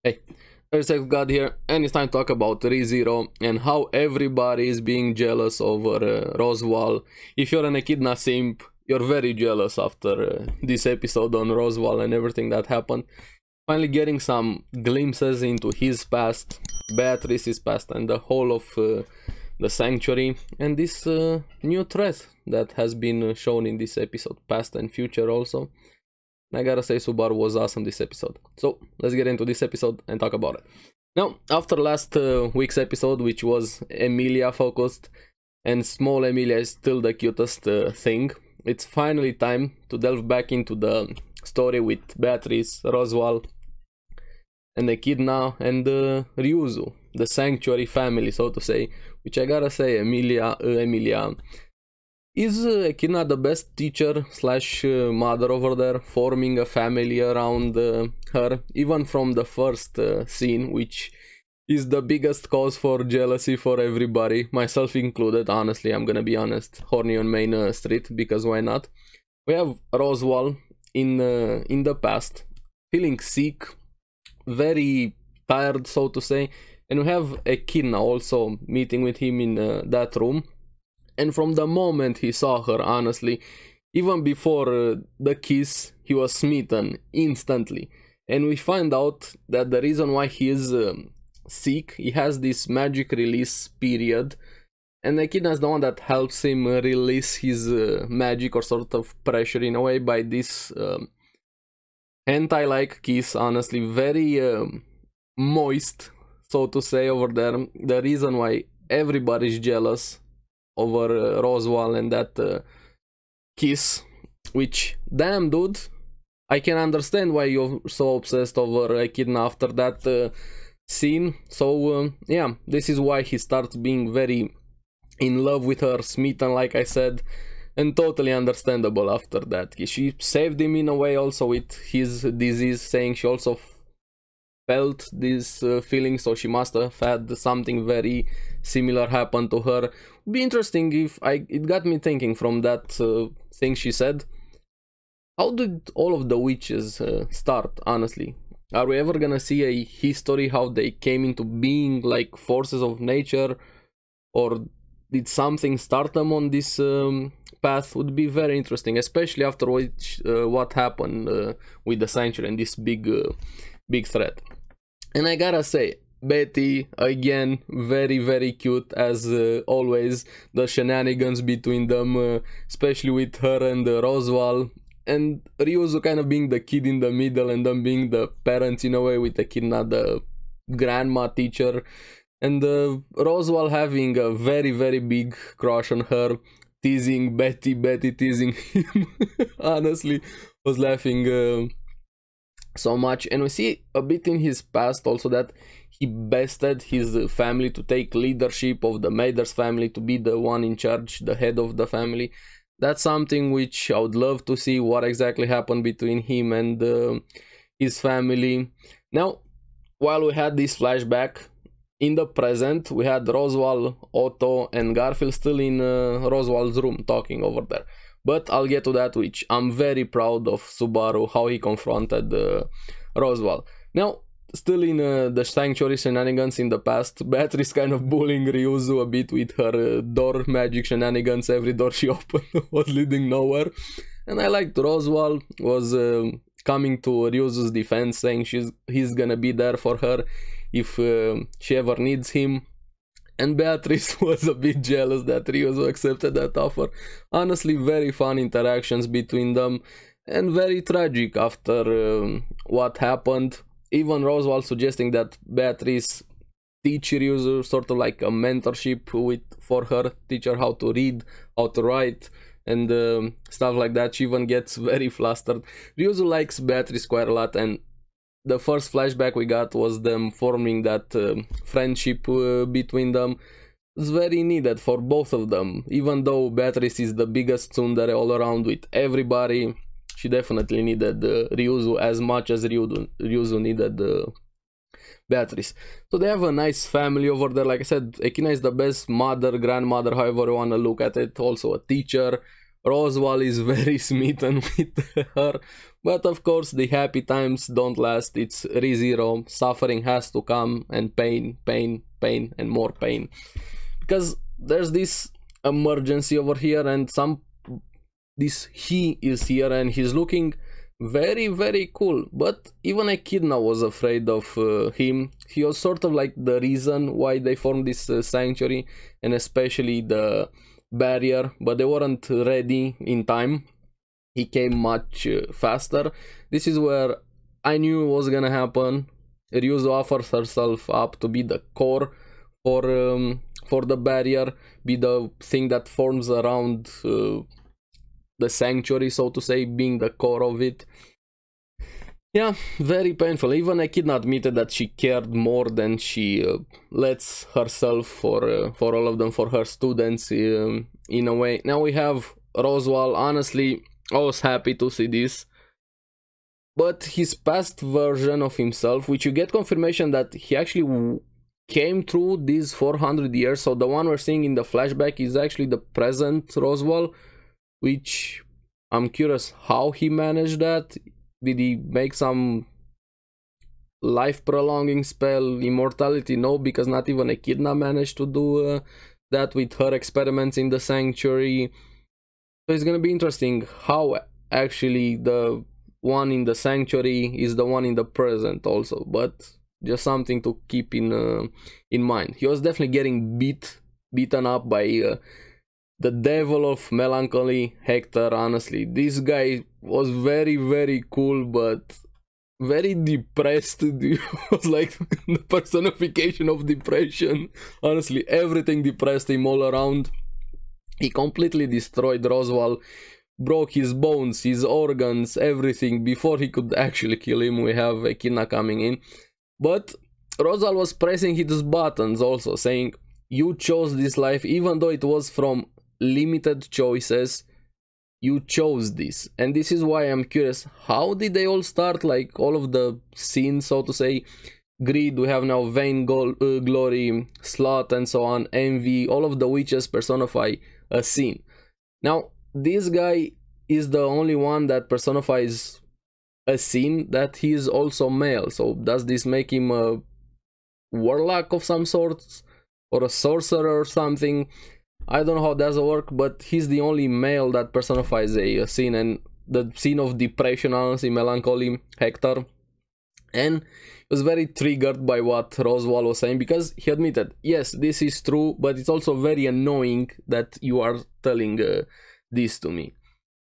Hey, ARESxGOD here, and it's time to talk about rezero and how everybody is being jealous over Roswaal. If you're an Echidna simp, you're very jealous after this episode on Roswaal and everything that happened. Finally getting some glimpses into his past, Beatrice's past, and the whole of the sanctuary, and this new threat that has been shown in this episode, past and future also. I gotta say, Subaru was awesome this episode. So let's get into this episode and talk about it. Now, after last week's episode, which was Emilia focused, and small Emilia is still the cutest thing, it's finally time to delve back into the story with Beatrice, Roswaal, and Echidna, and Ryuzu, the sanctuary family, so to say. Which I gotta say, Emilia is Echidna the best teacher slash mother over there, forming a family around her, even from the first scene, which is the biggest cause for jealousy for everybody, myself included. Honestly, I'm gonna be honest, horny on Main Street, because why not? We have Roswaal in the past, feeling sick, very tired, so to say, and we have Echidna also meeting with him in that room. And from the moment he saw her, honestly, even before the kiss, he was smitten instantly. And we find out that the reason why he is sick, he has this magic release period, and Echidna is the one that helps him release his magic, or sort of pressure in a way, by this hentai-like kiss. Honestly, very moist, so to say, over there. The reason why everybody's jealous over Roswaal and that kiss, which, damn dude, I can understand why you're so obsessed over Echidna after that scene. So yeah, this is why he starts being very in love with her, smitten, like I said, and totally understandable after that. She saved him in a way also with his disease, saying she also felt this feeling, so she must have had something very similar happen to her. Would be interesting if it got me thinking from that thing she said. How did all of the witches start, honestly? Are we ever gonna see a history how they came into being, like forces of nature, or did something start them on this path? Would be very interesting, especially after what happened with the sanctuary and this big threat. And I gotta say, Betty, again, very cute as always. The shenanigans between them, especially with her and Roswaal, and Ryuzu kind of being the kid in the middle, and them being the parents in a way, with Echidna, the grandma teacher, and Roswaal having a very big crush on her, teasing Betty teasing him. Honestly, was laughing so much. And we see a bit in his past also that he bested his family to take leadership of the Maiders family, to be the one in charge, the head of the family. That's something which I would love to see, what exactly happened between him and his family. Now, while we had this flashback, in the present we had Roswaal, Otto and Garfield still in Roswaal's room talking over there. But I'll get to that, which I'm very proud of Subaru, how he confronted Roswaal. Now, still in the sanctuary shenanigans in the past, Beatrice kind of bullying Ryuzu a bit with her door magic shenanigans. Every door she opened was leading nowhere. And I liked Roswaal was coming to Ryuzu's defense, saying he's gonna be there for her if she ever needs him. And Beatrice was a bit jealous that Ryuzu accepted that offer. Honestly, very fun interactions between them, and very tragic after what happened. Even Roswaal suggesting that Beatrice teach Ryuzu, sort of like a mentorship for her, teach her how to read, how to write, and stuff like that. She even gets very flustered. Ryuzu likes Beatrice quite a lot, and the first flashback we got was them forming that friendship between them. It's very needed for both of them. Even though Beatrice is the biggest tsundere all around with everybody, she definitely needed Ryuzu as much as Ryuzu needed Beatrice. So they have a nice family over there. Like I said, Echidna is the best mother, grandmother, however you want to look at it. Also a teacher. Roswaal is very smitten with her, but of course the happy times don't last. It's rezero, suffering has to come, and pain, pain, pain, and more pain. Because there's this emergency over here, and this he is here, and he's looking very, very cool. But even Echidna was afraid of him. He was sort of like the reason why they formed this sanctuary, and especially the barrier, but they weren't ready in time. He came much faster. This is where I knew it was gonna happen. Ryuzu offers herself up to be the core for the barrier, be the thing that forms around the sanctuary, so to say, being the core of it. Yeah, very painful. Even Echidna admitted that she cared more than she lets herself for all of them, for her students, in a way. Now we have Roswaal. Honestly, I was happy to see this. But his past version of himself, which you get confirmation that he actually came through these 400 years, so the one we're seeing in the flashback is actually the present Roswaal, which I'm curious how he managed that. Did he make some life-prolonging spell, immortality? No, because not even Echidna managed to do that with her experiments in the sanctuary. So it's gonna be interesting how actually the one in the sanctuary is the one in the present also, but just something to keep in mind. He was definitely getting beaten up by the devil of melancholy, Hector. Honestly, this guy was very, very cool, but very depressed. He was like the personification of depression. Honestly, everything depressed him all around. He completely destroyed Roswaal, broke his bones, his organs, everything. Before he could actually kill him, we have Echidna coming in. But Roswaal was pressing his buttons also, saying, you chose this life, even though it was from limited choices. You chose this. And this is why I'm curious, how did they all start? Like all of the sins, so to say. Greed, we have now vain glory, sloth, and so on, envy. All of the witches personify a sin. Now this guy is the only one that personifies a sin that he is also male. So does this make him a warlock of some sort, or a sorcerer or something? I don't know how that works, but he's the only male that personifies a sin, and the sin of depression, honestly, melancholy, Hector. And he was very triggered by what Roswaal was saying, because he admitted, yes, this is true, but it's also very annoying that you are telling this to me.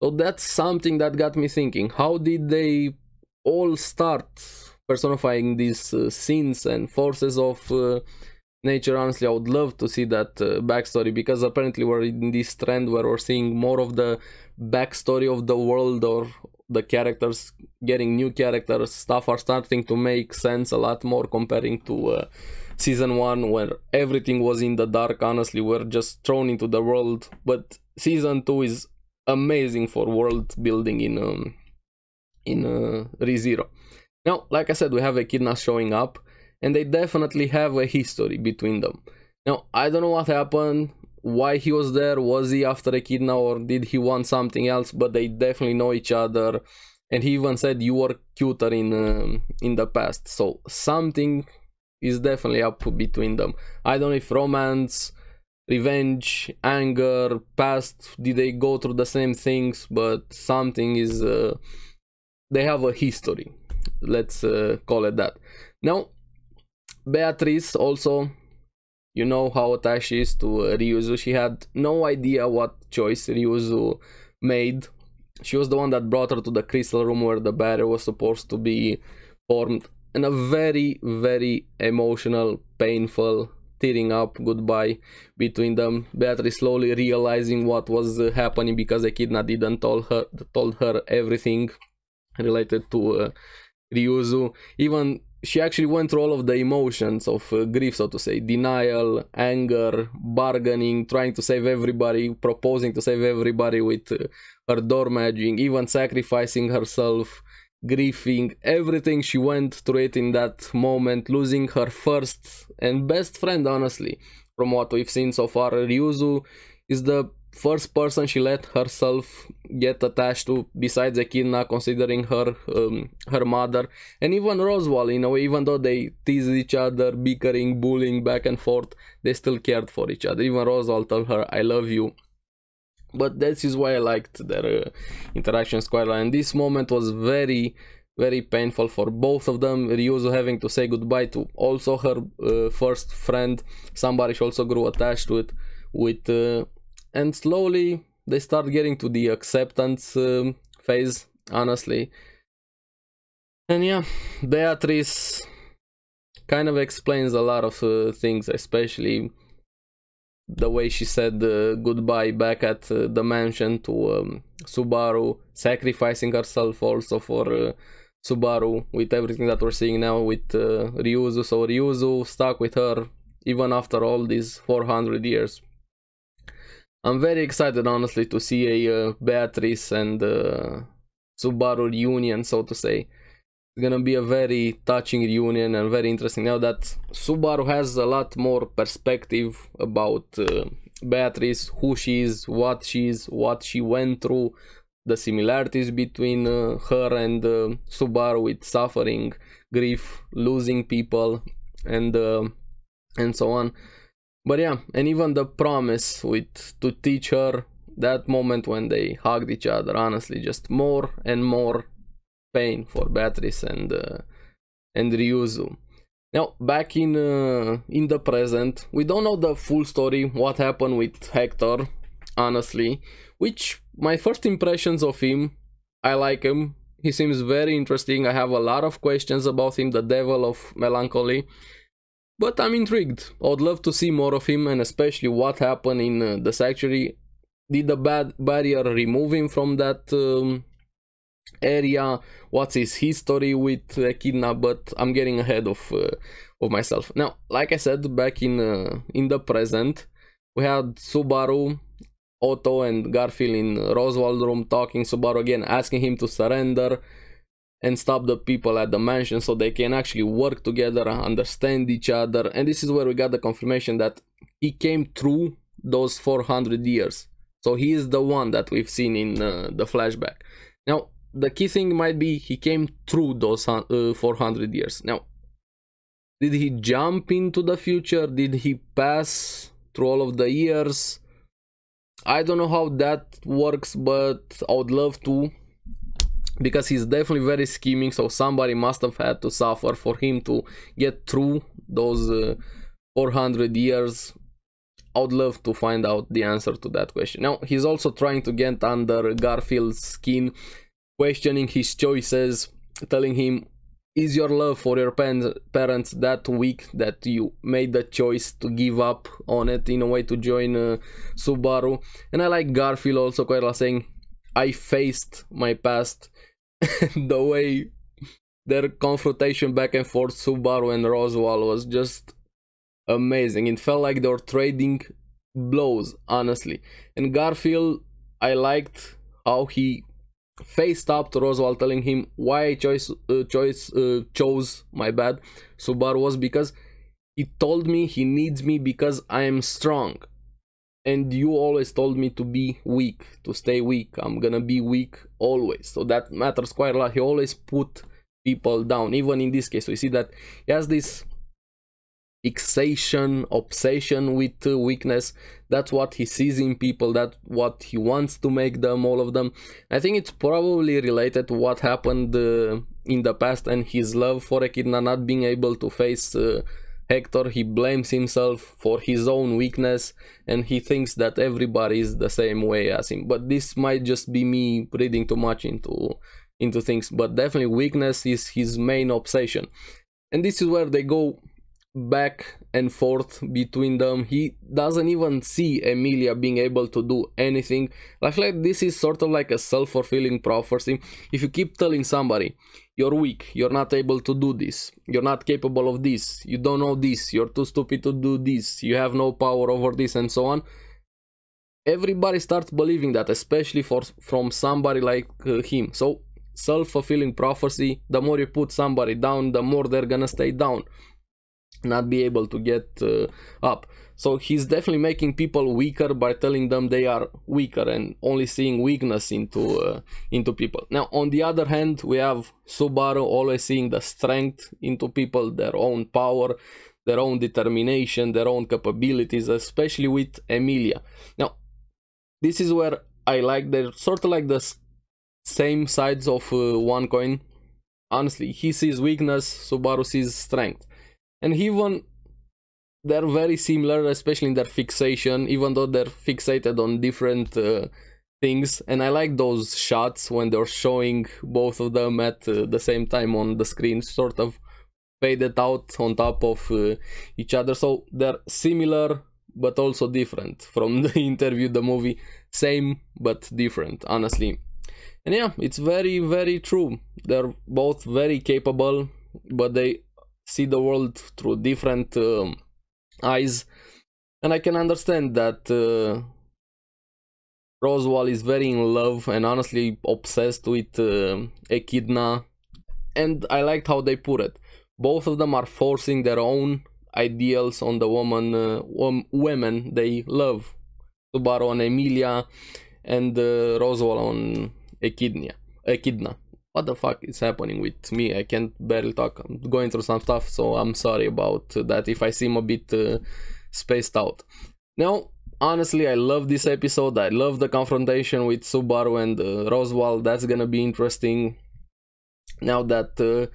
So that's something that got me thinking, how did they all start personifying these sins and forces of nature? Honestly, I would love to see that backstory, because apparently we're in this trend where we're seeing more of the backstory of the world, or the characters getting new characters. Stuff are starting to make sense a lot more comparing to season 1, where everything was in the dark. Honestly, we're just thrown into the world. But season 2 is amazing for world building in ReZero. Now, like I said, we have Echidna showing up, and they definitely have a history between them. Now, I don't know what happened, why he was there. Was he after Echidna, or did he want something else? But they definitely know each other, and he even said you were cuter in the past. So something is definitely up between them. I don't know if romance, revenge, anger, past, did they go through the same things, but something is they have a history, let's call it that. Now Beatrice also, you know how attached she is to Ryuzu. She had no idea what choice Ryuzu made. She was the one that brought her to the crystal room where the barrier was supposed to be formed, and a very, very emotional, painful, tearing up goodbye between them. Beatrice slowly realizing what was happening, because Echidna didn't told her everything related to Ryuzu. Even she actually went through all of the emotions of grief, so to say. Denial, anger, bargaining, trying to save everybody, proposing to save everybody with her door magic, even sacrificing herself, grieving, everything. She went through it in that moment, losing her first and best friend, honestly. From what we've seen so far, Ryuzu is the first person she let herself get attached to besides Echidna, considering her her mother. And even Roswaal, in a way, even though they teased each other, bickering, bullying back and forth, they still cared for each other. Even Roswaal told her, I love you. But that is why I liked their interactions quite a lot. And this moment was very, very painful for both of them. Ryuzu having to say goodbye to also her first friend, somebody she also grew attached to it with, and slowly they start getting to the acceptance phase, honestly. And yeah, Beatrice kind of explains a lot of things, especially the way she said goodbye back at the mansion to Subaru, sacrificing herself also for Subaru, with everything that we're seeing now with Ryuzu. So Ryuzu stuck with her even after all these 400 years. I'm very excited, honestly, to see a Beatrice and Subaru reunion, so to say. It's gonna be a very touching reunion and very interesting now that Subaru has a lot more perspective about Beatrice, who she is, what she went through, the similarities between her and Subaru with suffering, grief, losing people, and so on. But yeah, and even the promise to teach her, that moment when they hugged each other, honestly, just more and more pain for Beatrice and Ryuzu. Now, back in the present, we don't know the full story, what happened with Hector, honestly, which my first impressions of him, I like him. He seems very interesting. I have a lot of questions about him, the devil of melancholy. But I'm intrigued. I would love to see more of him, and especially what happened in the sanctuary. Did the barrier remove him from that area? What's his history with Echidna? But I'm getting ahead of myself. Now, like I said, back in the present, we had Subaru, Otto, and Garfield in Roswaal room talking. Subaru again asking him to surrender and stop the people at the mansion so they can actually work together, understand each other. And this is where we got the confirmation that he came through those 400 years. So he is the one that we've seen in the flashback. Now, the key thing might be he came through those 400 years. Now, did he jump into the future? Did he pass through all of the years? I don't know how that works, but I would love to, because he's definitely very scheming, so somebody must have had to suffer for him to get through those 400 years. I would love to find out the answer to that question. Now, he's also trying to get under Garfield's skin, questioning his choices, telling him, is your love for your parents that weak that you made the choice to give up on it, in a way, to join Subaru? And I like Garfield also quite a lot, saying, I faced my past. The way their confrontation back and forth, Subaru and Roswaal, was just amazing. It felt like they were trading blows, honestly. And Garfield, I liked how he faced up to Roswaal, telling him why I chose Subaru was because he told me he needs me because I am strong. And you always told me to be weak, to stay weak. I'm gonna be weak always. So that matters quite a lot. He always put people down. Even in this case, we see that he has this fixation, obsession with weakness. That's what he sees in people. That's what he wants to make them, all of them. I think it's probably related to what happened in the past and his love for Echidna, not being able to face Hector. He blames himself for his own weakness, and he thinks that everybody is the same way as him. But this might just be me reading too much into things. But definitely weakness is his main obsession. And this is where they go back and forth between them. He doesn't even see Emilia being able to do anything. Like this is sort of like a self-fulfilling prophecy. If you keep telling somebody, you're weak, you're not able to do this, you're not capable of this, you don't know this, you're too stupid to do this, you have no power over this, and so on, everybody starts believing that, especially from somebody like him. So self-fulfilling prophecy, the more you put somebody down, the more they're gonna stay down. not be able to get up. So he's definitely making people weaker by telling them they are weaker and only seeing weakness into people. Now on the other hand, we have Subaru always seeing the strength into people, their own power, their own determination, their own capabilities, especially with Emilia. Now this is where I like, they're sort of like the same sides of one coin. Honestly, he sees weakness, Subaru sees strength. And even they're very similar, especially in their fixation, even though they're fixated on different things. And I like those shots when they're showing both of them at the same time on the screen, sort of faded out on top of each other. So they're similar but also different. From the interview, the movie, same but different, honestly. And yeah, it's very, very true. They're both very capable, but they see the world through different eyes. And I can understand that Roswaal is very in love and honestly obsessed with Echidna. And I liked how they put it. Both of them are forcing their own ideals on the women they love. Subaru on Emilia and Roswaal on Echidna. What the fuck is happening with me? I can't barely talk. I'm going through some stuff, so I'm sorry about that if I seem a bit spaced out. Now, honestly, I love this episode. I love the confrontation with Subaru and Roswaal. That's gonna be interesting. Now that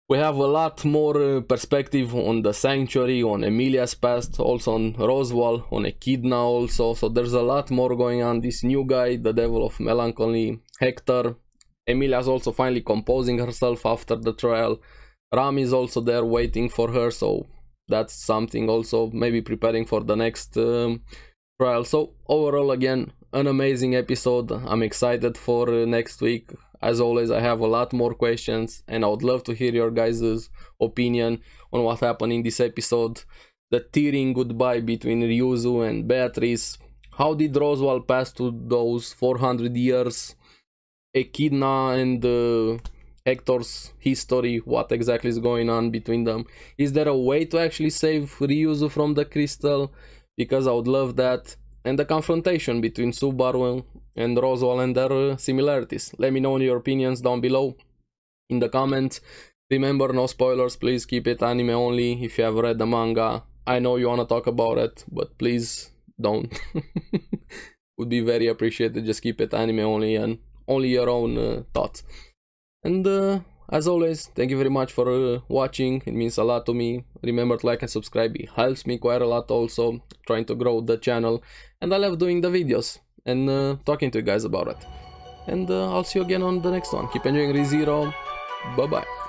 we have a lot more perspective on the Sanctuary, on Emilia's past, also on Roswaal, on Echidna also. So there's a lot more going on. This new guy, the Devil of Melancholy, Hector. Emilia's also finally composing herself after the trial. Ram is also there waiting for her, so that's something also, maybe preparing for the next trial. So overall, again, an amazing episode. I'm excited for next week. As always, I have a lot more questions and I would love to hear your guys' opinion on what happened in this episode. The tearing goodbye between Ryuzu and Beatrice. How did Roswaal pass to those 400 years? Echidna and Hector's history, what exactly is going on between them. Is there a way to actually save Ryuzu from the crystal? Because I would love that. And the confrontation between Subaru and Roswaal and their similarities. Let me know your opinions down below in the comments. Remember, no spoilers, please keep it anime only. If you have read the manga, I know you want to talk about it, but please don't. Would be very appreciated. Just keep it anime only and only your own thoughts. And as always, thank you very much for watching. It means a lot to me. Remember to like and subscribe. It helps me quite a lot also, trying to grow the channel. And I love doing the videos and talking to you guys about it. And I'll see you again on the next one. Keep enjoying rezero. Bye bye.